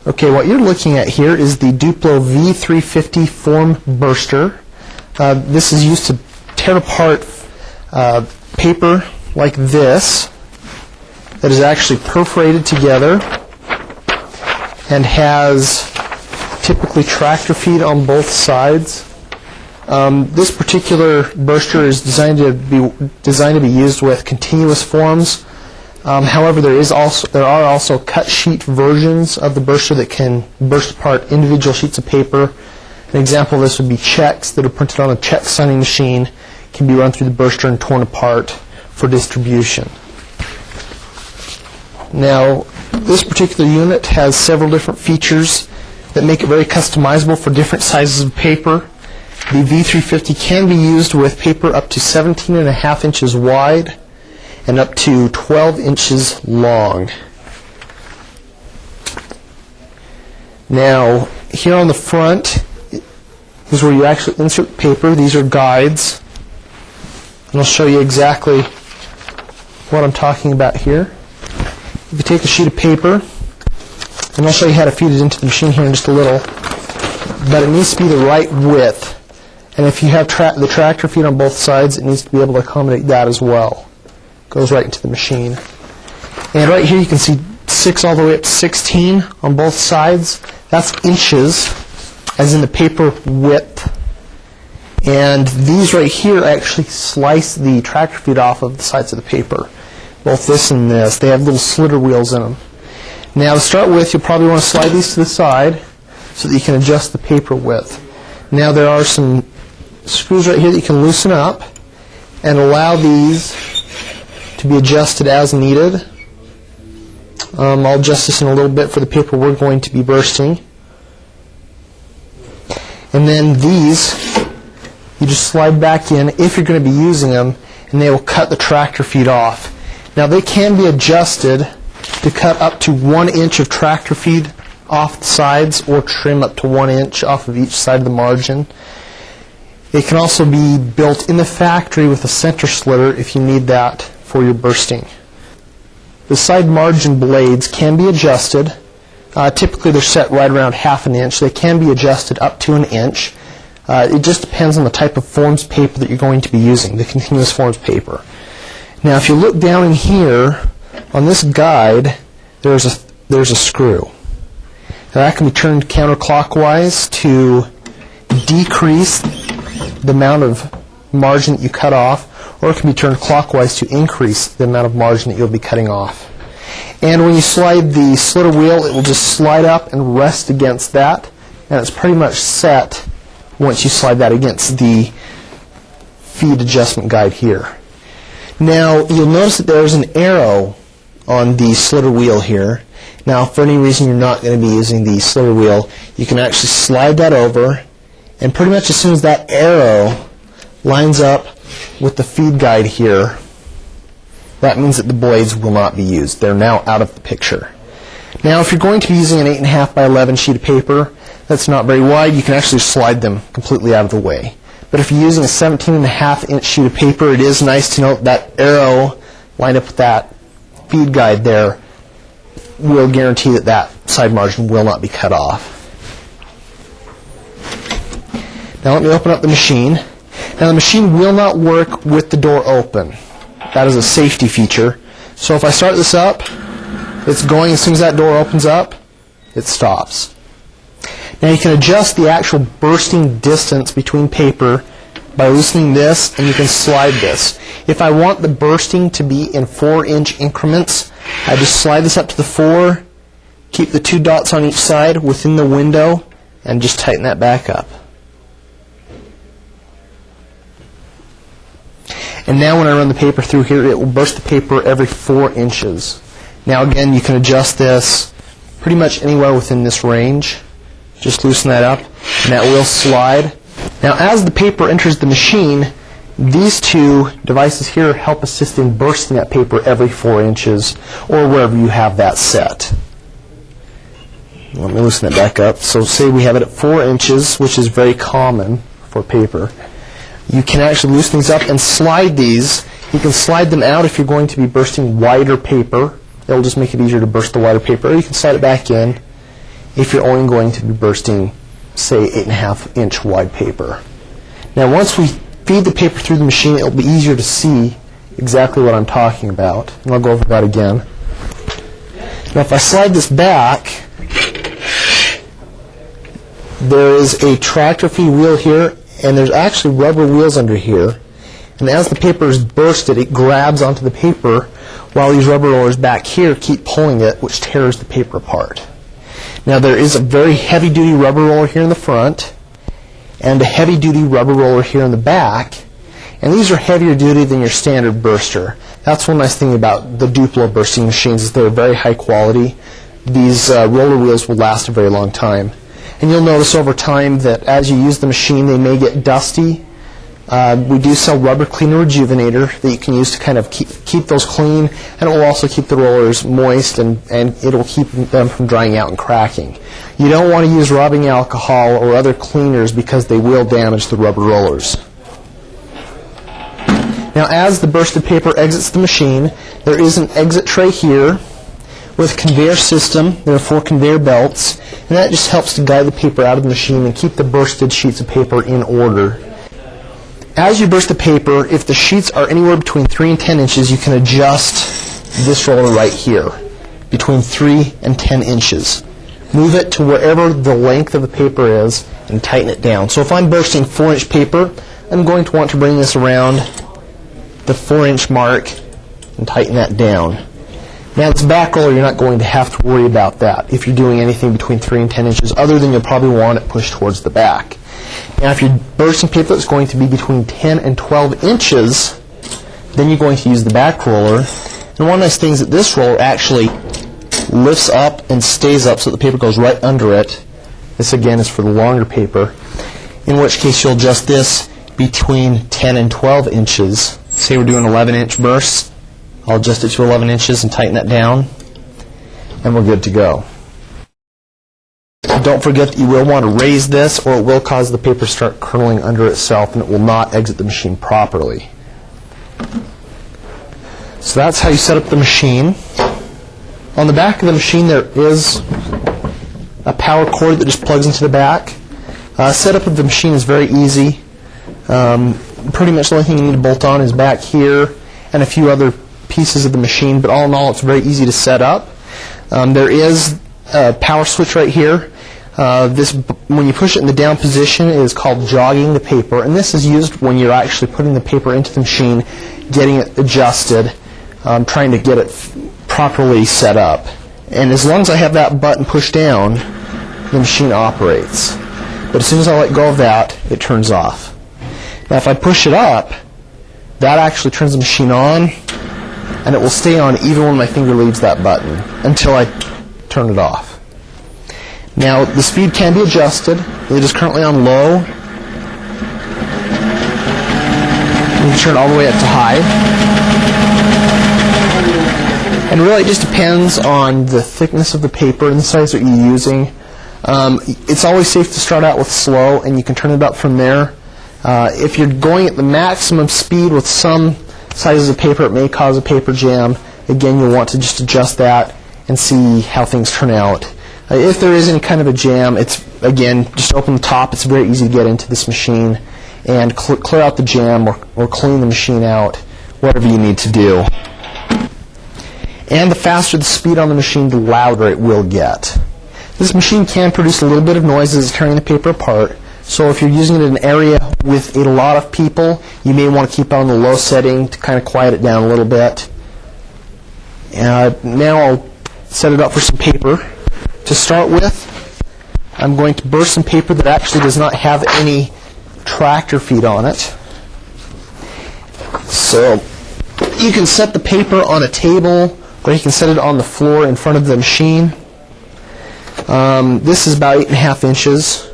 Okay, what you're looking at here is the Duplo V350 form burster. This is used to tear apart paper like this that is actually perforated together and has typically tractor feed on both sides. This particular burster is designed to be used with continuous forms. However, there are also cut sheet versions of the burster that can burst apart individual sheets of paper. An example of this would be checks that are printed on a check signing machine, can be run through the burster and torn apart for distribution. Now, this particular unit has several different features that make it very customizable for different sizes of paper. The V350 can be used with paper up to 17.5 inches wide and up to 12 inches long. Now, here on the front is where you actually insert paper. These are guides, and I'll show you exactly what I'm talking about here. If you take a sheet of paper, and I'll show you how to feed it into the machine here in just a little, but it needs to be the right width. And if you have the tractor feed on both sides, it needs to be able to accommodate that as well. Goes right into the machine. And right here you can see 6 all the way up to 16 on both sides. That's inches, as in the paper width. And these right here actually slice the tractor feed off of the sides of the paper. Both this and this. They have little slitter wheels in them. Now to start with, you'll probably want to slide these to the side so that you can adjust the paper width. Now there are some screws right here that you can loosen up and allow these to be adjusted as needed. I'll adjust this in a little bit for the paper we're going to be bursting. And then these, you just slide back in if you're going to be using them, and they will cut the tractor feed off. Now they can be adjusted to cut up to 1 inch of tractor feed off the sides or trim up to 1 inch off of each side of the margin. It can also be built in the factory with a center slitter if you need that for your bursting. The side margin blades can be adjusted. Typically they're set right around 1/2 inch. They can be adjusted up to 1 inch. It just depends on the type of forms paper that you're going to be using, the continuous forms paper. Now if you look down in here, on this guide, there's a screw. Now that can be turned counterclockwise to decrease the amount of margin that you cut off, or it can be turned clockwise to increase the amount of margin that you'll be cutting off. And when you slide the slitter wheel, it will just slide up and rest against that, and it's pretty much set once you slide that against the feed adjustment guide here. Now you'll notice that there's an arrow on the slitter wheel here. Now if for any reason you're not going to be using the slitter wheel, you can actually slide that over, and pretty much as soon as that arrow lines up with the feed guide here, that means that the blades will not be used. They're now out of the picture. Now if you're going to be using an 8.5 by 11 sheet of paper that's not very wide, you can actually slide them completely out of the way. But if you're using a 17.5 inch sheet of paper, it is nice to note that arrow lined up with that feed guide there will guarantee that that side margin will not be cut off. Now let me open up the machine. Now the machine will not work with the door open. That is a safety feature. So if I start this up, it's going. As soon as that door opens up, it stops. Now you can adjust the actual bursting distance between paper by loosening this, and you can slide this. If I want the bursting to be in 4-inch increments, I just slide this up to the 4, keep the 2 dots on each side within the window, and just tighten that back up. And now when I run the paper through here, it will burst the paper every 4 inches. Now again, you can adjust this pretty much anywhere within this range. Just loosen that up, and that will slide. Now as the paper enters the machine, these 2 devices here help assist in bursting that paper every 4 inches, or wherever you have that set. Let me loosen it back up. So say we have it at 4 inches, which is very common for paper. You can actually loosen these up and slide these. You can slide them out if you're going to be bursting wider paper. It'll just make it easier to burst the wider paper. Or you can slide it back in, if you're only going to be bursting, say, 8.5-inch wide paper. Now once we feed the paper through the machine, it'll be easier to see exactly what I'm talking about. And I'll go over that again. Now if I slide this back, there is a tractor feed wheel here, and there's actually rubber wheels under here. And as the paper is bursted, it grabs onto the paper while these rubber rollers back here keep pulling it, which tears the paper apart. Now there is a very heavy-duty rubber roller here in the front and a heavy-duty rubber roller here in the back, and these are heavier duty than your standard burster. That's one nice thing about the Duplo bursting machines, is they're very high quality. These roller wheels will last a very long time. And you'll notice over time that as you use the machine, they may get dusty. We do sell rubber cleaner rejuvenator that you can use to kind of keep those clean, and it will also keep the rollers moist, and it will keep them from drying out and cracking. You don't want to use rubbing alcohol or other cleaners because they will damage the rubber rollers. Now as the bursted paper exits the machine, there is an exit tray here with a conveyor system. There are 4 conveyor belts, and that just helps to guide the paper out of the machine and keep the bursted sheets of paper in order. As you burst the paper, if the sheets are anywhere between 3 and 10 inches, you can adjust this roller right here, between 3 and 10 inches. Move it to wherever the length of the paper is and tighten it down. So if I'm bursting 4-inch paper, I'm going to want to bring this around the 4-inch mark and tighten that down. Now this back roller, you're not going to have to worry about that if you're doing anything between 3 and 10 inches, other than you'll probably want it pushed towards the back. Now if you're bursting paper that's going to be between 10 and 12 inches, then you're going to use the back roller. And one nice thing is that this roller actually lifts up and stays up so that the paper goes right under it. This again is for the longer paper, in which case you'll adjust this between 10 and 12 inches. Say we're doing 11-inch bursts, I'll adjust it to 11 inches and tighten that down, and we're good to go. Don't forget that you will want to raise this, or it will cause the paper to start curling under itself and it will not exit the machine properly. So that's how you set up the machine. On the back of the machine there is a power cord that just plugs into the back. Setup of the machine is very easy. Pretty much the only thing you need to bolt on is back here and a few other pieces of the machine, but all in all it's very easy to set up. There is a power switch right here. When you push it in the down position, it is called jogging the paper, and this is used when you're actually putting the paper into the machine, getting it adjusted, trying to get it properly set up. And as long as I have that button pushed down, the machine operates. But as soon as I let go of that, it turns off. Now if I push it up, that actually turns the machine on, and it will stay on even when my finger leaves that button until I turn it off. Now the speed can be adjusted. It is currently on low. You can turn it all the way up to high. And really it just depends on the thickness of the paper and the size that you're using. It's always safe to start out with slow, and you can turn it up from there. If you're going at the maximum speed with some sizes of paper, it may cause a paper jam. Again, you'll want to just adjust that and see how things turn out. If there is any kind of a jam, it's, again, just open the top. It's very easy to get into this machine and clear out the jam or clean the machine out, whatever you need to do. And the faster the speed on the machine, the louder it will get. This machine can produce a little bit of noise as it's tearing the paper apart. So if you're using it in an area with a lot of people, you may want to keep it on the low setting to kind of quiet it down a little bit. Now I'll set it up for some paper. To start with, I'm going to burst some paper that actually does not have any tractor feed on it. So you can set the paper on a table, or you can set it on the floor in front of the machine. This is about 8.5 inches,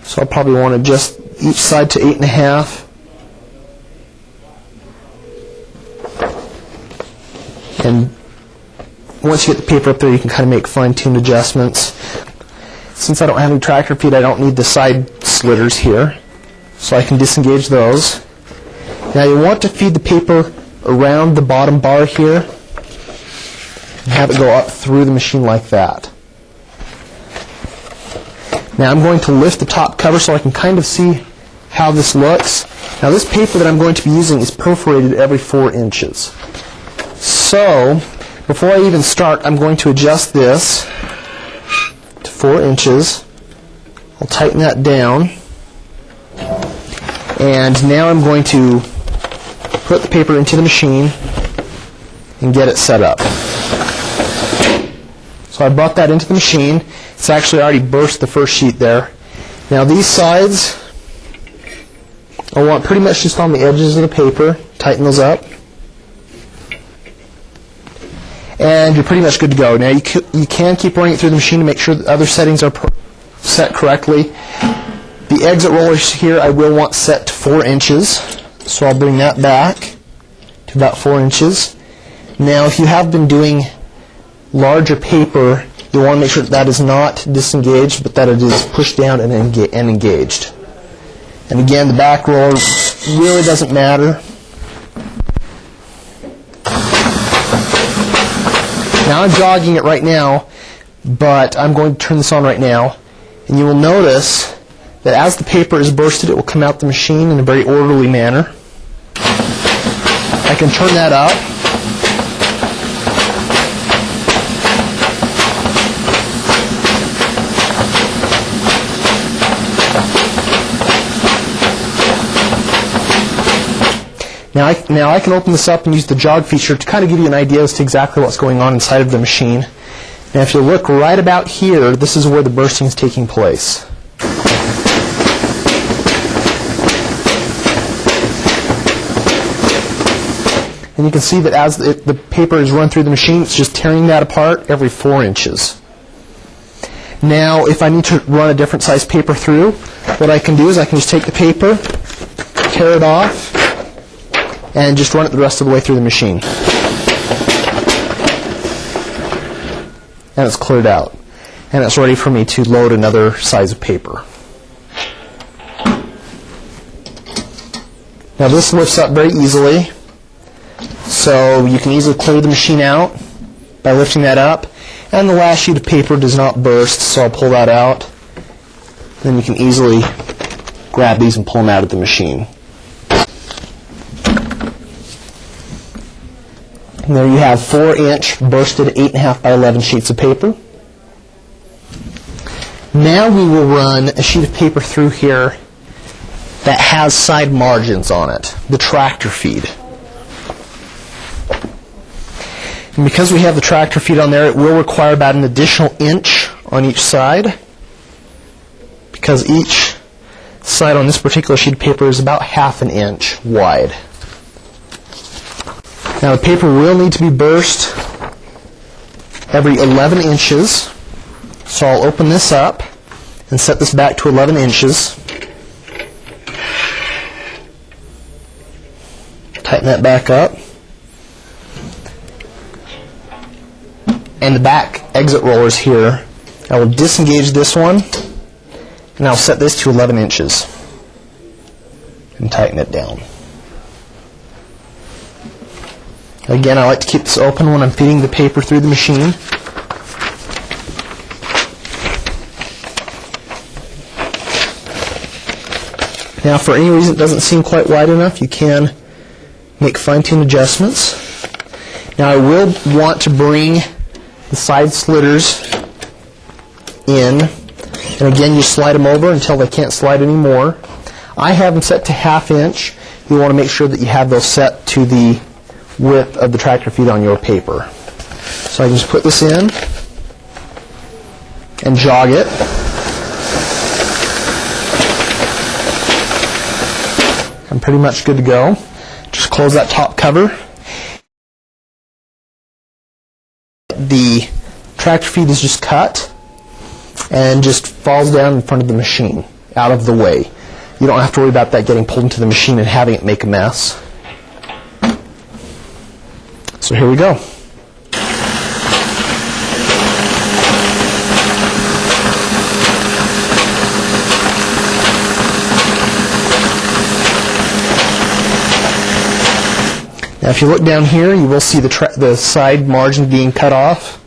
so I'll probably want to adjust each side to 8.5. And once you get the paper up there, you can kind of make fine-tuned adjustments. Since I don't have any tractor feed, I don't need the side slitters here, so I can disengage those. Now you want to feed the paper around the bottom bar here and have it go up through the machine like that. Now I'm going to lift the top cover so I can kind of see how this looks. Now this paper that I'm going to be using is perforated every 4 inches. So before I even start, I'm going to adjust this to 4 inches. I'll tighten that down. And now I'm going to put the paper into the machine and get it set up. So I brought that into the machine. It's actually already burst the first sheet there. Now these sides, I want pretty much just on the edges of the paper. Tighten those up. And you're pretty much good to go. Now you can keep running it through the machine to make sure that other settings are set correctly. The exit rollers here I will want set to 4 inches. So I'll bring that back to about 4 inches. Now if you have been doing larger paper, you'll want to make sure that that is not disengaged, but that it is pushed down and engaged. And again, the back roller really doesn't matter. Now I'm jogging it right now, but I'm going to turn this on right now. And you will notice that as the paper is bursted, it will come out the machine in a very orderly manner. I can turn that up. Now I can open this up and use the jog feature to kind of give you an idea as to exactly what's going on inside of the machine. Now if you look right about here, this is where the bursting is taking place. And you can see that as the paper is run through the machine, it's just tearing that apart every 4 inches. Now if I need to run a different size paper through, what I can do is I can just take the paper, tear it off, and just run it the rest of the way through the machine. And it's cleared out. And it's ready for me to load another size of paper. Now this lifts up very easily. So you can easily clear the machine out by lifting that up. And the last sheet of paper does not burst, so I'll pull that out. Then you can easily grab these and pull them out of the machine. And there you have 4-inch bursted 8.5 by 11 sheets of paper. Now we will run a sheet of paper through here that has side margins on it, the tractor feed. And because we have the tractor feed on there, it will require about an additional inch on each side, because each side on this particular sheet of paper is about 1/2 inch wide. Now the paper will need to be burst every 11 inches. So I'll open this up and set this back to 11 inches. Tighten that back up. And the back exit rollers here, I will disengage this one and I'll set this to 11 inches and tighten it down. Again, I like to keep this open when I'm feeding the paper through the machine. Now, for any reason it doesn't seem quite wide enough, you can make fine-tune adjustments. Now, I will want to bring the side slitters in, and again, you slide them over until they can't slide anymore. I have them set to 1/2 inch. You want to make sure that you have those set to the width of the tractor feed on your paper. So I can just put this in and jog it. I'm pretty much good to go. Just close that top cover. The tractor feed is just cut and just falls down in front of the machine, out of the way. You don't have to worry about that getting pulled into the machine and having it make a mess. So here we go. Now if you look down here, you will see the side margin being cut off.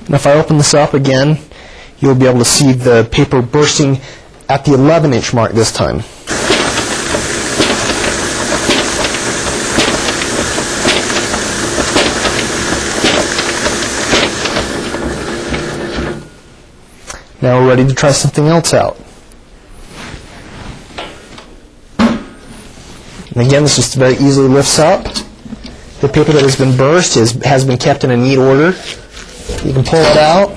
And if I open this up again, you'll be able to see the paper bursting at the 11-inch mark this time. Now we're ready to try something else out. And again, this just very easily lifts up. The paper that has been burst has been kept in a neat order. You can pull it out.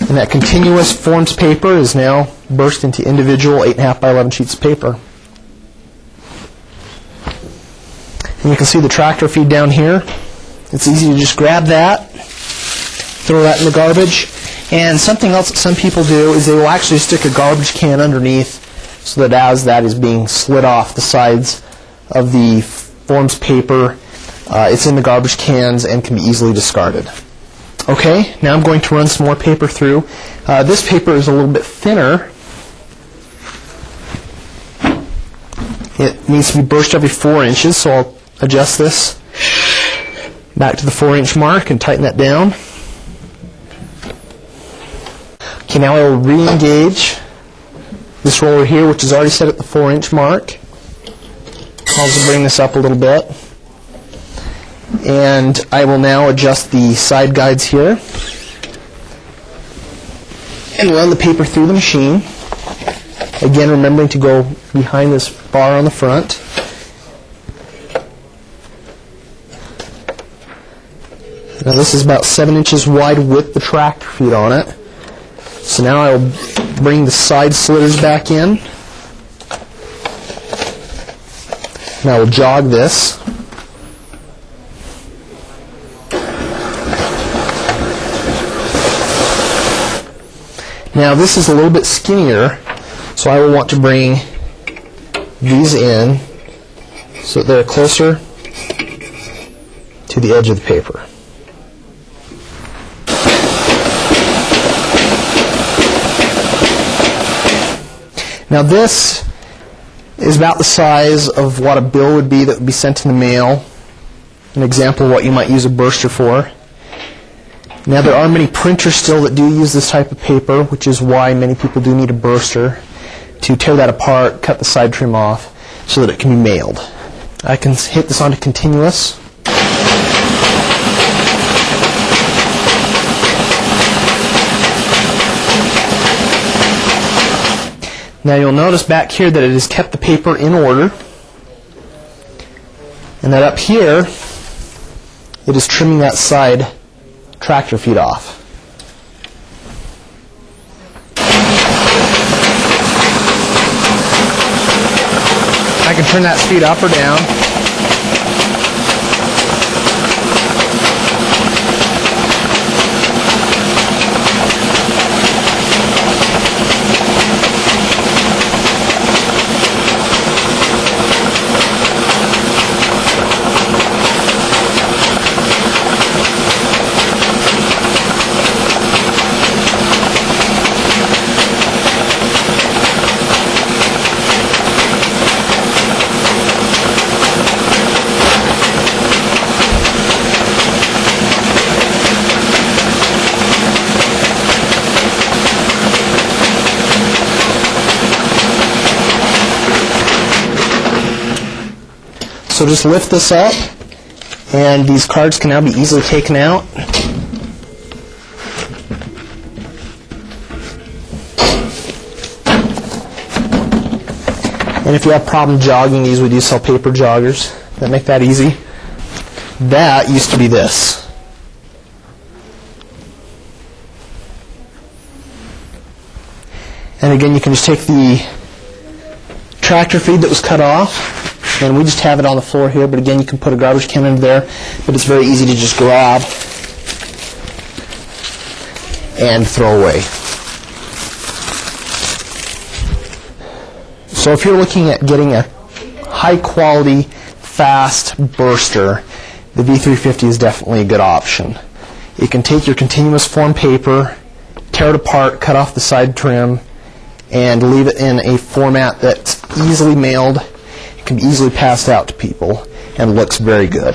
And that continuous forms paper is now burst into individual 8.5 by 11 sheets of paper. And you can see the tractor feed down here. It's easy to just grab that, throw that in the garbage. And something else that some people do is they will actually stick a garbage can underneath so that as that is being slid off the sides of the forms paper, it's in the garbage cans and can be easily discarded. Okay, now I'm going to run some more paper through. This paper is a little bit thinner. It needs to be burst every 4 inches, so I'll adjust this back to the 4-inch mark and tighten that down. Okay, now I will re-engage this roller here, which is already set at the 4-inch mark. I'll just bring this up a little bit. And I will now adjust the side guides here and run the paper through the machine. Again, remembering to go behind this bar on the front. Now this is about 7 inches wide with the tractor feet on it. So now I will bring the side slitters back in. And I will jog this. Now this is a little bit skinnier, so I will want to bring these in so that they're closer to the edge of the paper. Now this is about the size of what a bill would be that would be sent in the mail. An example of what you might use a burster for. Now there are many printers still that do use this type of paper, which is why many people do need a burster to tear that apart, cut the side trim off, so that it can be mailed. I can hit this onto continuous. Now you'll notice back here that it has kept the paper in order, and that up here it is trimming that side tractor feed off. I can turn that speed up or down. So just lift this up, and these cards can now be easily taken out. And if you have problem jogging these, we do sell paper joggers that make that easy. That used to be this. And again, you can just take the tractor feed that was cut off, and we just have it on the floor here, but again, you can put a garbage can under there, but it's very easy to just grab and throw away. So if you're looking at getting a high quality, fast burster, the V350 is definitely a good option. You can take your continuous form paper, tear it apart, cut off the side trim, and leave it in a format that's easily mailed, can be easily passed out to people, and looks very good.